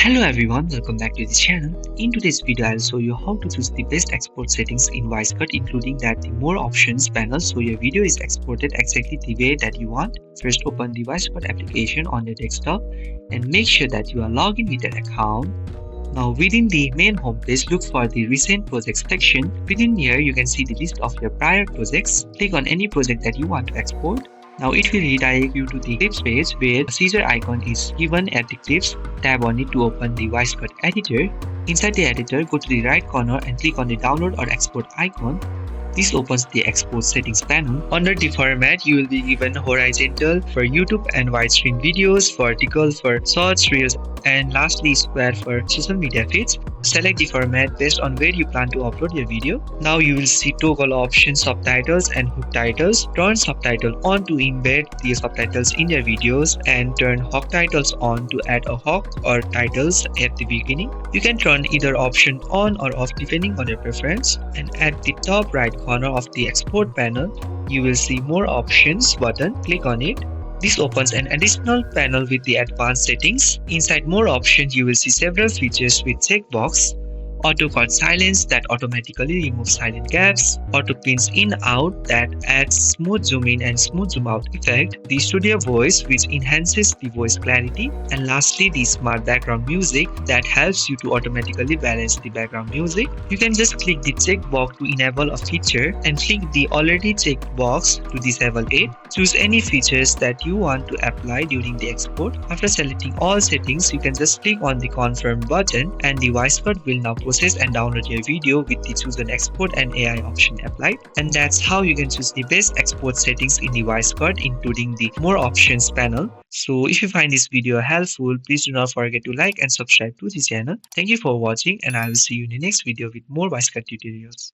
Hello everyone, welcome back to the channel. In today's video, I'll show you how to choose the best export settings in WiseCut, including that the more options panel so your video is exported exactly the way that you want. First, open the WiseCut application on your desktop and make sure that you are logged in with an account. Now within the main homepage, look for the recent projects section. Within here, you can see the list of your prior projects. Click on any project that you want to export. Now it will redirect you to the clips page where a scissor icon is given at the clips. Tap on it to open the WiseCut editor. Inside the editor, go to the right corner and click on the download or export icon. This opens the export settings panel. Under the format, you will be given horizontal for YouTube and widescreen videos, vertical for shorts, reels, and lastly square for social media feeds. Select the format based on where you plan to upload your video. Now you will see toggle options, subtitles and hook titles. Turn subtitle on to embed the subtitles in your videos and turn hook titles on to add a hook or titles at the beginning. You can turn either option on or off depending on your preference. And at the top right corner of the export panel, you will see more options button. Click on it. This opens an additional panel with the advanced settings. Inside more options, you will see several features with checkbox. Auto cut silence that automatically removes silent gaps, auto pins in out that adds smooth zoom in and smooth zoom out effect, the studio voice which enhances the voice clarity, and lastly the smart background music that helps you to automatically balance the background music. You can just click the checkbox to enable a feature and click the already checked box to disable it. Choose any features that you want to apply during the export. After selecting all settings, you can just click on the confirm button and the WiseCut will now process and download your video with the chosen export and AI option applied. And that's how you can choose the best export settings in the WiseCut, including the more options panel. So if you find this video helpful, please do not forget to like and subscribe to the channel. Thank you for watching and I will see you in the next video with more WiseCut tutorials.